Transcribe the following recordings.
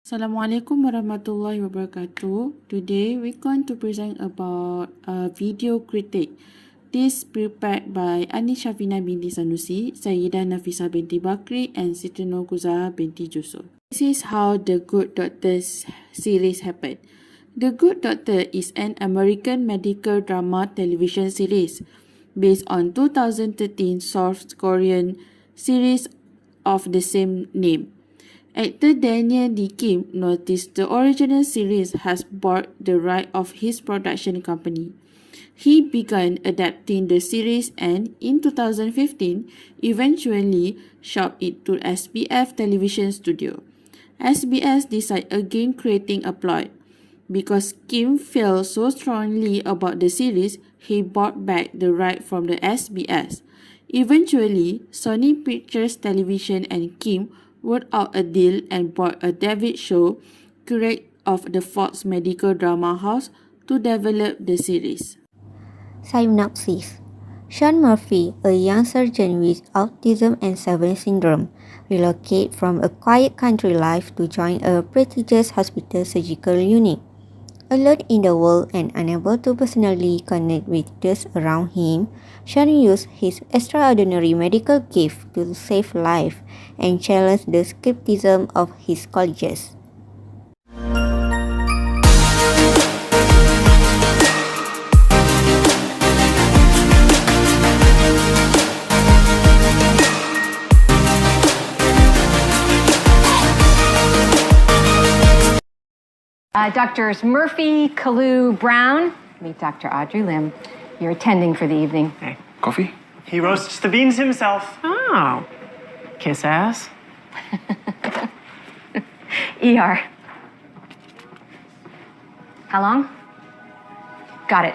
Assalamualaikum warahmatullahi wabarakatuh. Today we're going to present about a video critic. This prepared by Syaffina Binti Sanusi, Sayyyidah Nafisah Binti Bakri and Siti Nurkhuzaihah Binti Jusoh. This is how the Good Doctor series happened. The Good Doctor is an American medical drama television series based on 2013 South Korean series of the same name. Actor Daniel D. Kim noticed the original series has bought the right of his production company. He began adapting the series and, in 2015, eventually shopped it to SBS television studio. SBS decided again creating a plot. Because Kim felt so strongly about the series, he bought back the right from the SBS. Eventually, Sony Pictures Television and Kim worked out a deal and bought a David Show, creator of the Fox medical drama house, to develop the series. Synopsis. Sean Murphy, a young surgeon with autism and Severe syndrome, relocates from a quiet country life to join a prestigious hospital surgical unit. Alone in the world and unable to personally connect with those around him, Sean used his extraordinary medical gift to save lives and challenge the skepticism of his colleagues. Doctors Murphy, Kalu, Brown. Meet Dr. Audrey Lim. You're attending for the evening. Hey, coffee? He roasts the beans himself. Oh. Kiss ass? ER. How long? Got it.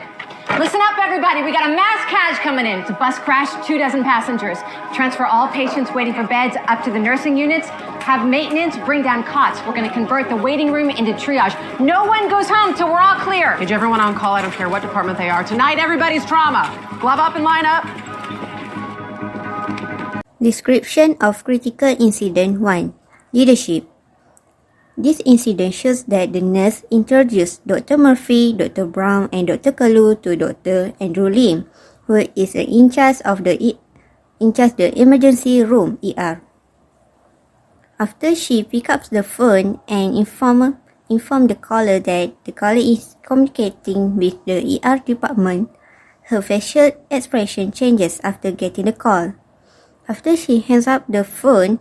Listen up, everybody. We got a mass cash coming in. It's a bus crash, 24 passengers. Transfer all patients waiting for beds up to the nursing units. Have maintenance bring down cots. We're going to convert the waiting room into triage. No one goes home till we're all clear. Page everyone on call. I don't care what department they are. Tonight, everybody's trauma. Glove up and line up. Description of Critical Incident 1. Leadership. This incident shows that the nurse introduced Dr. Murphy, Dr. Brown and Dr. Kalu to Dr. Andrew Lim, who is in charge of the emergency room ER. After she picks up the phone and inform the caller that the caller is communicating with the ER department, her facial expression changes after getting the call. After she hangs up the phone,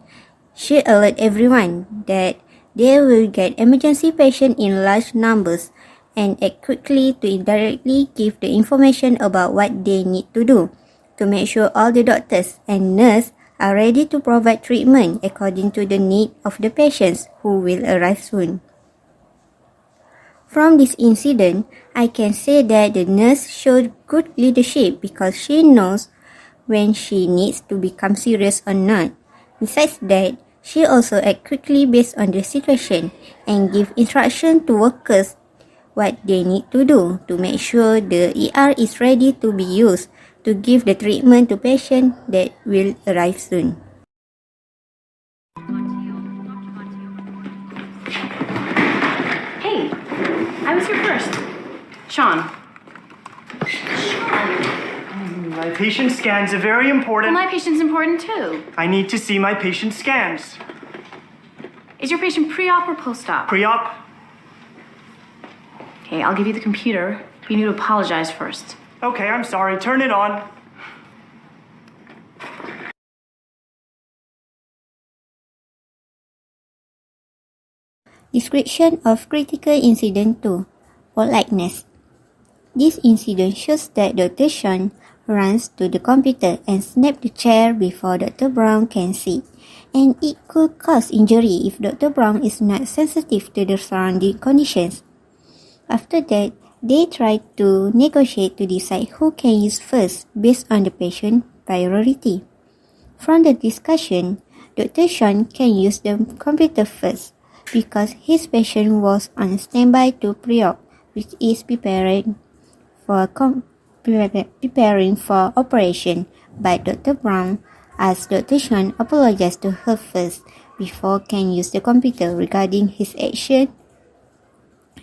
she alerts everyone that they will get emergency patients in large numbers and act quickly to indirectly give the information about what they need to do to make sure all the doctors and nurses are ready to provide treatment according to the need of the patients who will arrive soon. From this incident, I can say that the nurse showed good leadership because she knows when she needs to become serious or not. Besides that, she also acts quickly based on the situation and give instruction to workers what they need to do to make sure the ER is ready to be used to give the treatment to patients that will arrive soon. Hey, I was here first. Sean. My patient scans are very important. Well, my patient's important too. I need to see my patient scans. Is your patient pre-op or post-op? Pre-op. Okay, I'll give you the computer. You need to apologize first. Okay, I'm sorry. Turn it on. Description of Critical Incident 2. Politeness. This incident shows that Dr. Sean runs to the computer and snaps the chair before Dr. Brown can see, and it could cause injury if Dr. Brown is not sensitive to the surrounding conditions. After that, they try to negotiate to decide who can use first based on the patient priority. From the discussion, Dr. Sean can use the computer first because his patient was on standby to pre-op, which is preparing for operation, but Dr. Brown asked Dr. Sean apologized to her first before can use the computer regarding his action.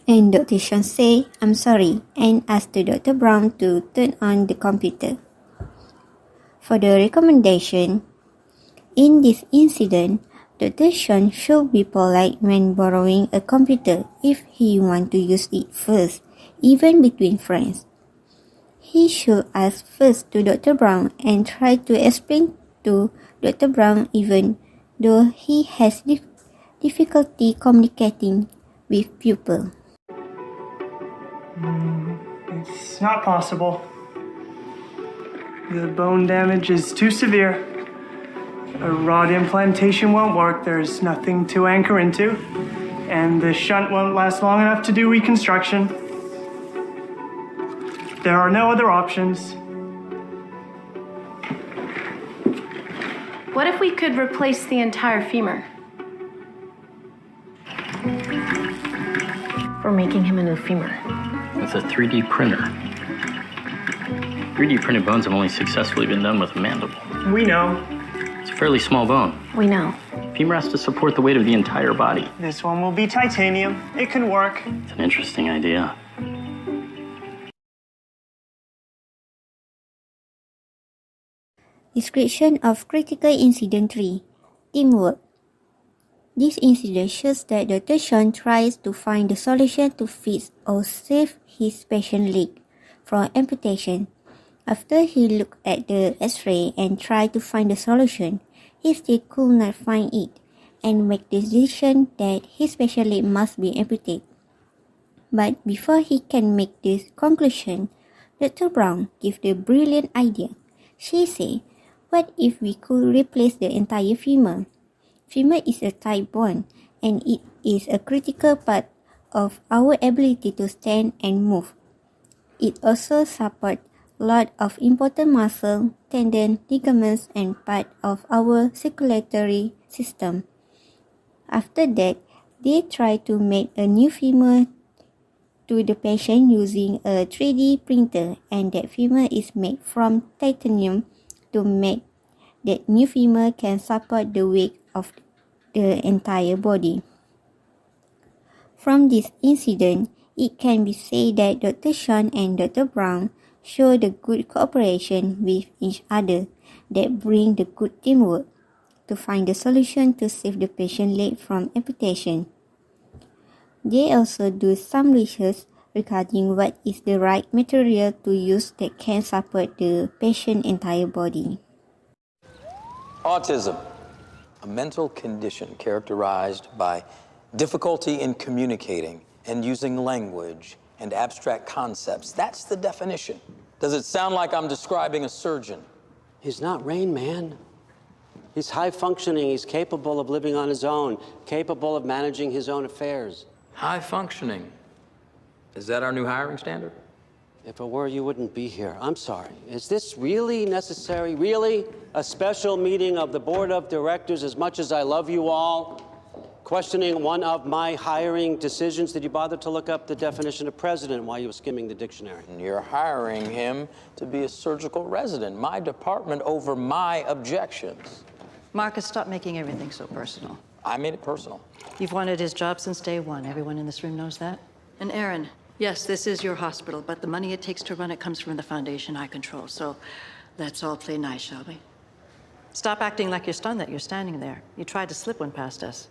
And Dr. Sean say, I'm sorry, and asked Dr. Brown to turn on the computer. For the recommendation, in this incident, Dr. Sean should be polite when borrowing a computer if he want to use it first, even between friends. He should ask first to Dr. Brown and try to explain to Dr. Brown even though he has difficulty communicating with pupils. It's not possible. The bone damage is too severe. A rod implantation won't work. There's nothing to anchor into. And the shunt won't last long enough to do reconstruction. There are no other options. What if we could replace the entire femur? We're making him a new femur. With a 3D printer. 3D printed bones have only successfully been done with a mandible. We know. It's a fairly small bone. We know. Femur has to support the weight of the entire body. This one will be titanium. It can work. It's an interesting idea. Description of critical incident 3. Teamwork. This incident shows that Dr. Sean tries to find the solution to fix or save his patient leg from amputation. After he looked at the X-ray and tried to find the solution, he still could not find it and make the decision that his patient leg must be amputated. But before he can make this conclusion, Dr. Brown gave the brilliant idea. She said, what if we could replace the entire femur? Femur is a tight bone, and it is a critical part of our ability to stand and move. It also supports a lot of important muscle, tendon, ligaments, and part of our circulatory system. After that, they try to make a new femur to the patient using a 3D printer, and that femur is made from titanium to make that new femur can support the weight of the entire body. From this incident, it can be said that Dr. Sean and Dr. Brown show the good cooperation with each other that bring the good teamwork to find the solution to save the patient leg from amputation. They also do some research regarding what is the right material to use that can support the patient's entire body. Autism, a mental condition characterized by difficulty in communicating and using language and abstract concepts. That's the definition. Does it sound like I'm describing a surgeon? He's not Rain Man. He's high functioning. He's capable of living on his own, capable of managing his own affairs. High functioning. Is that our new hiring standard? If it were, you wouldn't be here. I'm sorry. Is this really necessary? Really? A special meeting of the board of directors, as much as I love you all, questioning one of my hiring decisions? Did you bother to look up the definition of president while you were skimming the dictionary? And you're hiring him to be a surgical resident, my department over my objections. Marcus, stop making everything so personal. I made it personal. You've wanted his job since day one. Everyone in this room knows that. And Aaron, yes, this is your hospital, but the money it takes to run it comes from the foundation I control. So let's all play nice, shall we? Stop acting like you're stunned that you're standing there. You tried to slip one past us.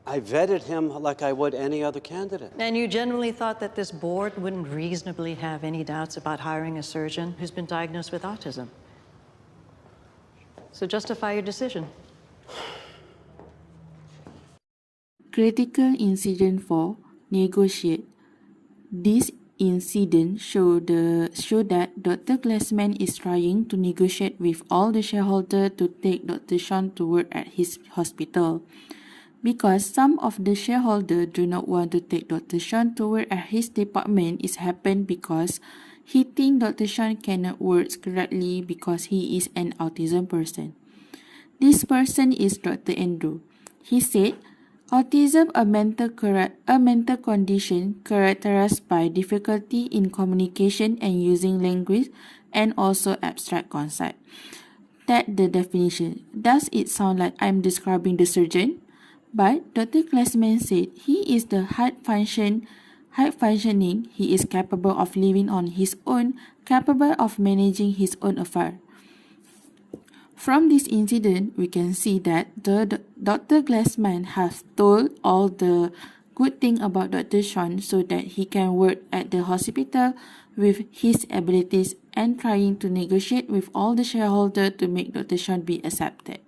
I vetted him like I would any other candidate. And you generally thought that this board wouldn't reasonably have any doubts about hiring a surgeon who's been diagnosed with autism. So justify your decision. Critical Incident 4. Negotiate. This incident show that Dr. Glassman is trying to negotiate with all the shareholders to take Dr. Sean to work at his hospital. Because some of the shareholders do not want to take Dr. Sean to work at his department, is happened because he thinks Dr. Sean cannot work correctly because he is an autism person. This person is Dr. Andrew. He said, autism, a mental condition characterized by difficulty in communication and using language, and also abstract concept. That's the definition. Does it sound like I'm describing the surgeon? But Dr. Glassman said he is the high functioning, he is capable of living on his own, capable of managing his own affair. From this incident, we can see that Dr. Glassman has told all the good thing about Dr. Sean so that he can work at the hospital with his abilities and trying to negotiate with all the shareholders to make Dr. Sean be accepted.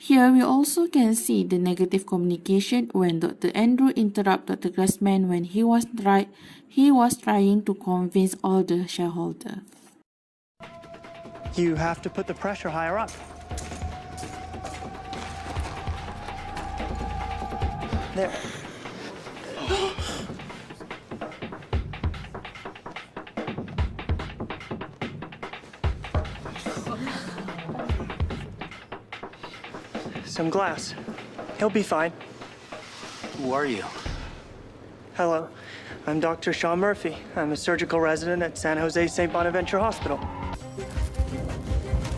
Here we also can see the negative communication when Dr. Andrew interrupted Dr. Glassman when he was trying to convince all the shareholders. You have to put the pressure higher up. There. Some glass. He'll be fine. Who are you? Hello. I'm Dr. Sean Murphy. I'm a surgical resident at San Jose St. Bonaventure Hospital.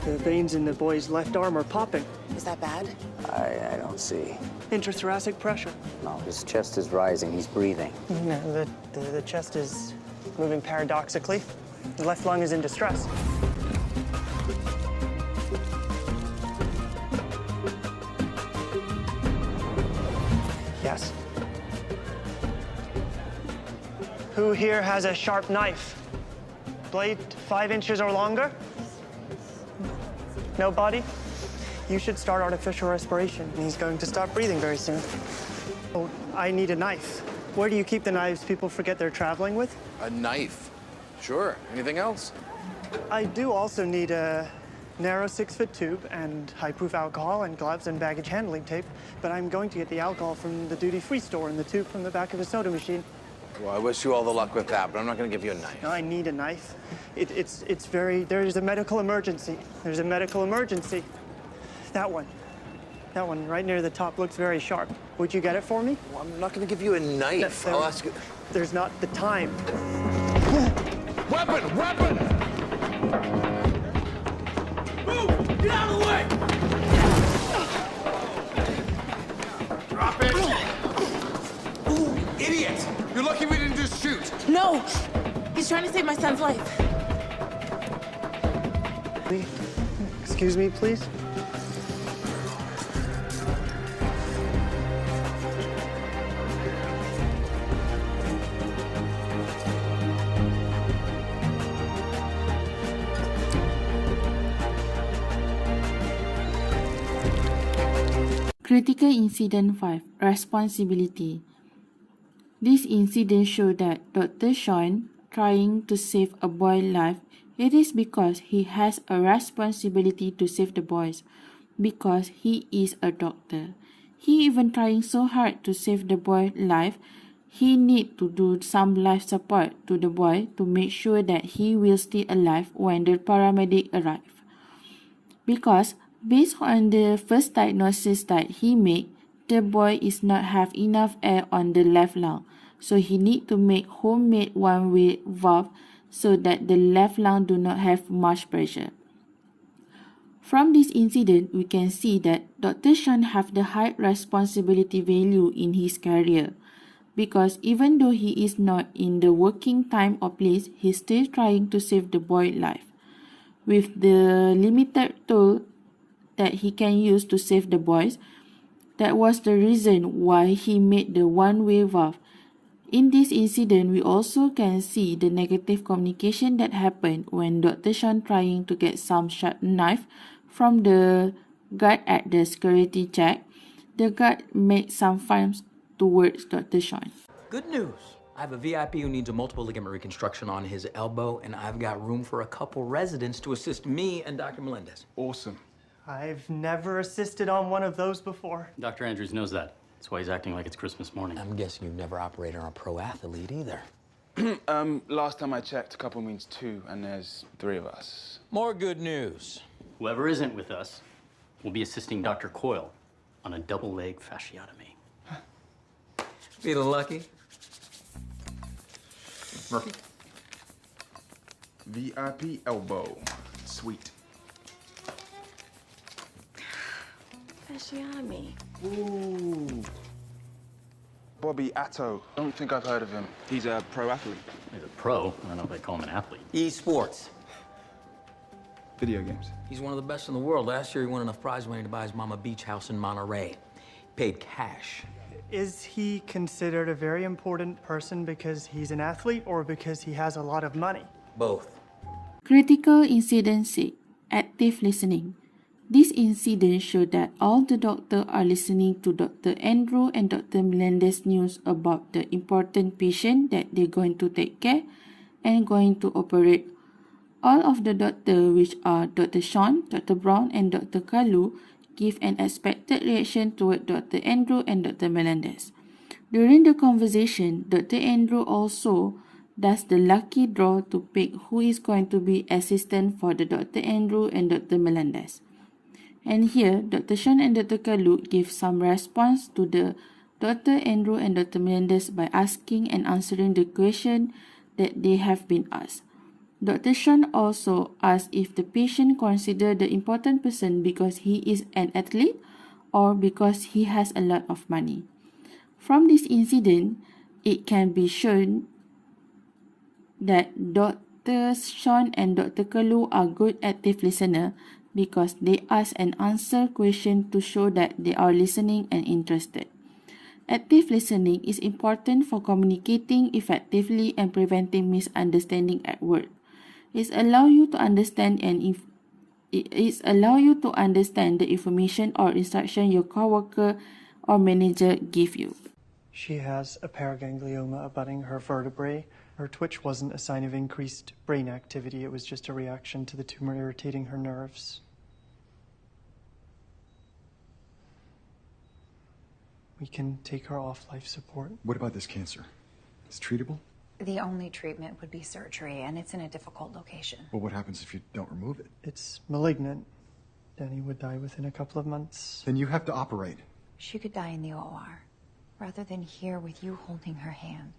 The veins in the boy's left arm are popping. Is that bad? I don't see. Intrathoracic pressure. No, his chest is rising. He's breathing. No, the chest is moving paradoxically. The left lung is in distress. Yes. Who here has a sharp knife? Blade 5 inches or longer? Nobody? You should start artificial respiration. He's going to stop breathing very soon. Oh, I need a knife. Where do you keep the knives people forget they're traveling with? A knife? Sure. Anything else? I do also need a narrow 6-foot tube and high-proof alcohol and gloves and baggage handling tape, but I'm going to get the alcohol from the duty-free store and the tube from the back of the soda machine. Well, I wish you all the luck with that, but I'm not going to give you a knife. No, I need a knife. There's a medical emergency. There's a medical emergency. That one right near the top looks very sharp. Would you get it for me? Well, I'm not going to give you a knife. I'll ask you. There's not the time. Weapon! Weapon! Move! Get out of the way! Drop it! Ooh, idiot! You're lucky we didn't just shoot. No! He's trying to save my son's life. Excuse me, please. Critical Incident 5. Responsibility. This incident showed that Dr. Sean trying to save a boy's life, it is because he has a responsibility to save the boys, because he is a doctor. He even trying so hard to save the boy's life, he need to do some life support to the boy to make sure that he will stay alive when the paramedic arrive. Because based on the first diagnosis that he made, the boy is not have enough air on the left lung, so he need to make homemade one-way valve so that the left lung do not have much pressure. From this incident, we can see that Dr. Sean have the high responsibility value in his career, because even though he is not in the working time or place, he still trying to save the boy's life. With the limited tool that he can use to save the boys, that was the reason why he made the one-way valve. In this incident, we also can see the negative communication that happened when Dr. Sean trying to get some sharp knife from the guard at the security check. The guard made some fines towards Dr. Sean. Good news. I have a VIP who needs a multiple ligament reconstruction on his elbow, and I've got room for a couple residents to assist me and Dr. Melendez. Awesome. I've never assisted on one of those before. Dr. Andrews knows that. That's why he's acting like it's Christmas morning. I'm guessing you've never operated on a pro athlete either. Last time I checked, a couple means 2, and there's 3 of us. More good news. Whoever isn't with us will be assisting Dr. Coyle on a double leg fasciotomy. Feeling lucky? Murphy? VIP elbow. Sweet. Fasciami. Ooh. Bobby Atto. Don't think I've heard of him. He's a pro athlete. He's a pro. I don't know if they call him an athlete. Esports. Video games. He's one of the best in the world. Last year, he won enough prize money to buy his mama a beach house in Monterey. Paid cash. Is he considered a very important person because he's an athlete or because he has a lot of money? Both. Critical incident 6. Active listening. This incident showed that all the doctors are listening to Dr. Andrew and Dr. Melendez's news about the important patient that they're going to take care and going to operate. All of the doctors, which are Dr. Sean, Dr. Brown, and Dr. Kalu, give an expected reaction toward Dr. Andrew and Dr. Melendez. During the conversation, Dr. Andrew also does the lucky draw to pick who is going to be assistant for the Dr. Andrew and Dr. Melendez. And here, Dr. Sean and Dr. Kalu give some response to the Dr. Andrew and Dr. Melendez by asking and answering the question that they have been asked. Dr. Sean also asked if the patient considered the important person because he is an athlete or because he has a lot of money. From this incident, it can be shown that Dr. Sean and Dr. Kalu are good active listeners because they ask and answer questions to show that they are listening and interested. Active listening is important for communicating effectively and preventing misunderstanding at work. It allows you to understand the information or instruction your coworker or manager give you. She has a paraganglioma abutting her vertebrae. Her twitch wasn't a sign of increased brain activity. It was just a reaction to the tumor irritating her nerves. We can take her off life support. What about this cancer? It's treatable? The only treatment would be surgery, and it's in a difficult location. Well, what happens if you don't remove it? It's malignant. Danny would die within a couple of months. Then you have to operate. She could die in the OR, rather than here with you holding her hand.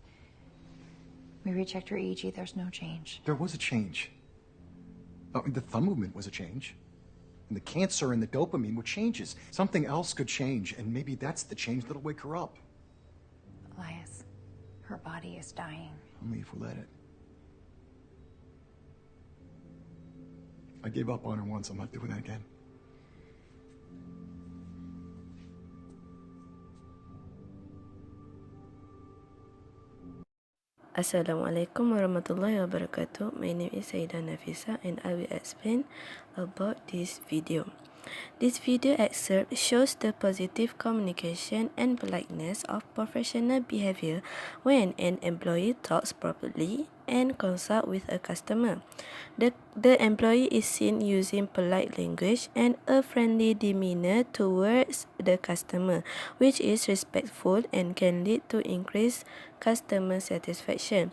We rechecked her EEG, there's no change. There was a change. The thumb movement was a change. And the cancer and the dopamine were changes. Something else could change, and maybe that's the change that'll wake her up. Elias, her body is dying. Only if we let it. I gave up on her once. I'm not doing that again. Assalamualaikum warahmatullahi wabarakatuh. My name is Saiyyidah Nafisah and I will explain about this video. This video excerpt shows the positive communication and politeness of professional behavior when an employee talks properly and consults with a customer. The employee is seen using polite language and a friendly demeanor towards the customer, which is respectful and can lead to increased customer satisfaction.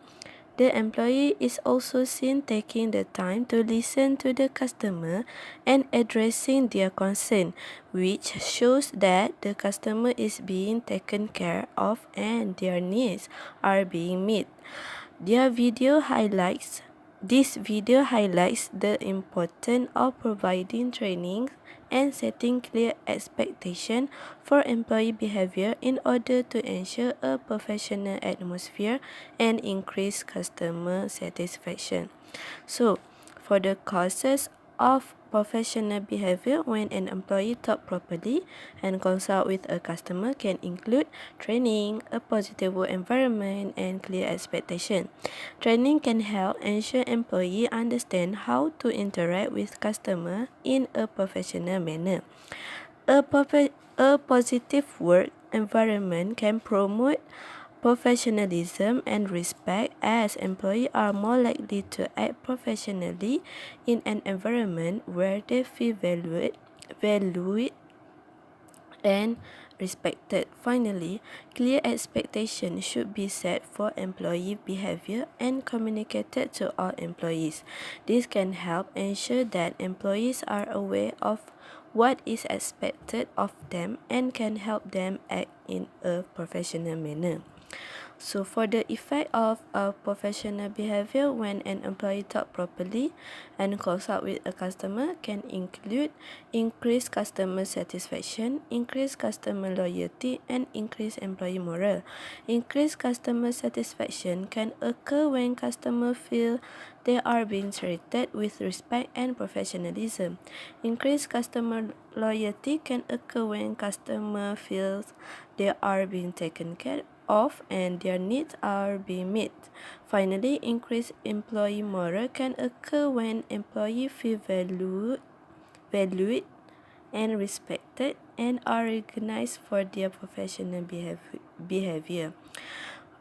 The employee is also seen taking the time to listen to the customer and addressing their concern, which shows that the customer is being taken care of and their needs are being met. This video highlights the importance of providing training and setting clear expectations for employee behavior in order to ensure a professional atmosphere and increase customer satisfaction. So, for the causes of professional behavior when an employee talks properly and consult with a customer can include training, a positive work environment, and clear expectation. Training can help ensure employees understand how to interact with customers in a professional manner. A positive work environment can promote professionalism and respect, as employees are more likely to act professionally in an environment where they feel valued and respected. Finally, clear expectations should be set for employee behavior and communicated to all employees. This can help ensure that employees are aware of what is expected of them and can help them act in a professional manner. So for the effect of professional behavior when an employee talks properly and calls out with a customer can include increased customer satisfaction, increased customer loyalty, and increased employee morale. Increased customer satisfaction can occur when customers feel they are being treated with respect and professionalism. Increased customer loyalty can occur when customers feel they are being taken care of and their needs are being met. Finally, increased employee morale can occur when employees feel valued and respected and are recognized for their professional behavior.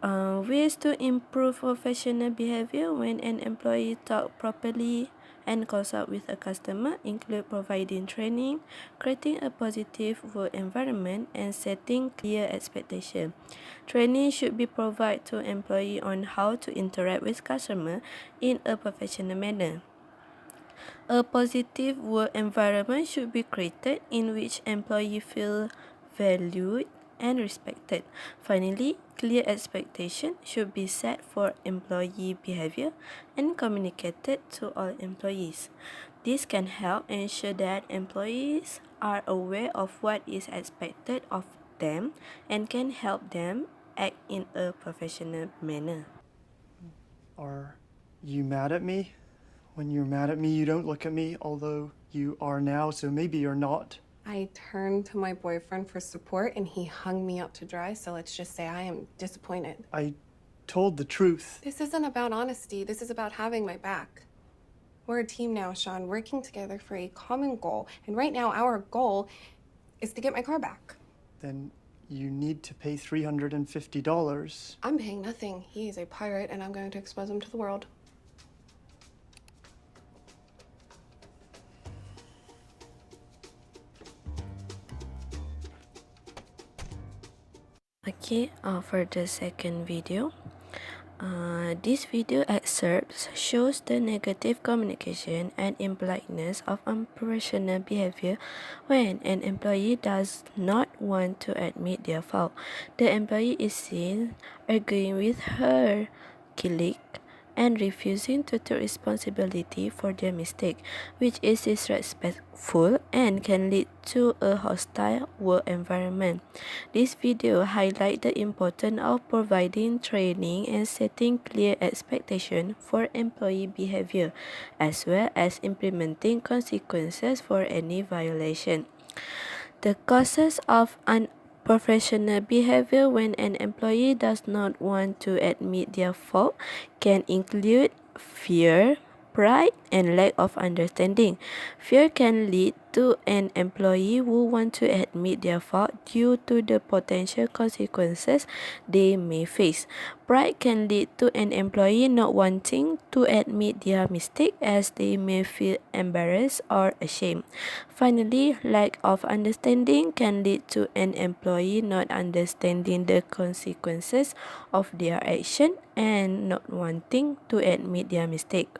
Ways to improve professional behavior when an employee talks properly and calls out with a customer include providing training, creating a positive work environment, and setting clear expectations. Training should be provided to employees on how to interact with customers in a professional manner. A positive work environment should be created in which employees feel valued and respected. Finally, clear expectations should be set for employee behavior and communicated to all employees. This can help ensure that employees are aware of what is expected of them and can help them act in a professional manner. Are you mad at me? When you're mad at me, you don't look at me, although you are now, so maybe you're not. I turned to my boyfriend for support and he hung me out to dry, so let's just say I am disappointed. I told the truth. This isn't about honesty, this is about having my back. We're a team now, Sean, working together for a common goal, and right now our goal is to get my car back. Then you need to pay $350. I'm paying nothing. He is a pirate and I'm going to expose him to the world. Okay, for the second video, this video excerpt shows the negative communication and impoliteness of unprofessional behavior when an employee does not want to admit their fault. The employee is seen arguing with her colleague and refusing to take responsibility for their mistake, which is disrespectful and can lead to a hostile work environment. This video highlights the importance of providing training and setting clear expectations for employee behavior, as well as implementing consequences for any violation. The causes of unprofessional behavior when an employee does not want to admit their fault can include fear, pride, and lack of understanding. Fear can lead to an employee who wants to admit their fault due to the potential consequences they may face. Pride can lead to an employee not wanting to admit their mistake as they may feel embarrassed or ashamed. Finally, lack of understanding can lead to an employee not understanding the consequences of their action and not wanting to admit their mistake.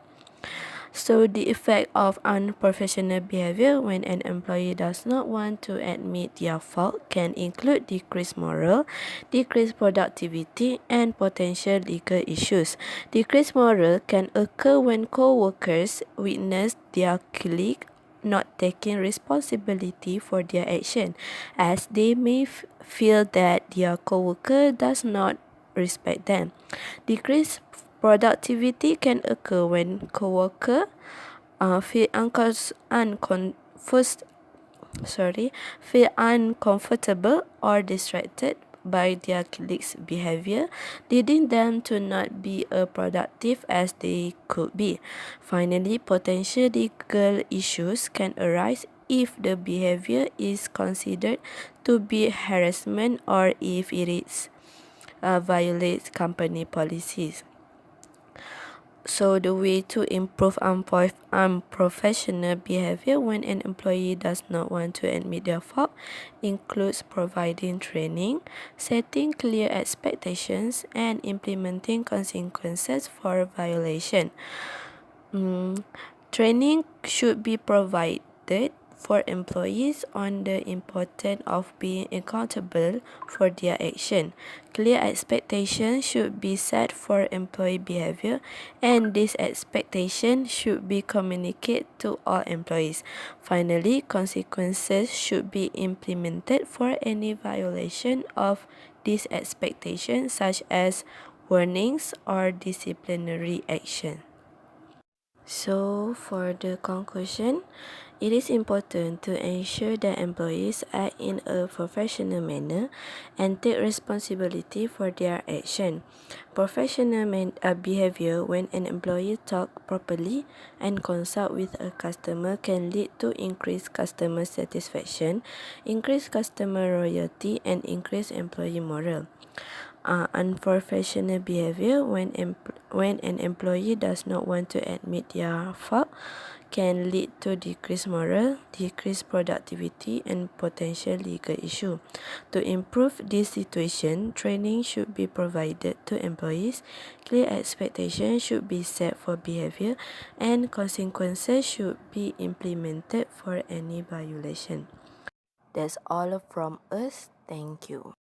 So the effect of unprofessional behavior when an employee does not want to admit their fault can include decreased morale, decreased productivity, and potential legal issues. Decreased morale can occur when co-workers witness their colleague not taking responsibility for their action, as they may feel that their co-worker does not respect them. Decreased productivity can occur when co-workers feel uncomfortable or distracted by their colleagues' behavior, leading them to not be as productive as they could be. Finally, potential legal issues can arise if the behavior is considered to be harassment or if it violates company policies. So the way to improve unprofessional behavior when an employee does not want to admit their fault includes providing training, setting clear expectations, and implementing consequences for violation. Training should be provided for employees on the importance of being accountable for their action. Clear expectations should be set for employee behavior, and this expectation should be communicated to all employees. Finally, consequences should be implemented for any violation of these expectations, such as warnings or disciplinary action. So, for the conclusion, it is important to ensure that employees act in a professional manner and take responsibility for their action. Professional behavior when an employee talks properly and consult with a customer can lead to increased customer satisfaction, increased customer loyalty, and increased employee morale. Unprofessional behavior when an employee does not want to admit their fault can lead to decreased morale, decreased productivity, and potential legal issue. To improve this situation, training should be provided to employees, clear expectations should be set for behavior, and consequences should be implemented for any violation. That's all from us. Thank you.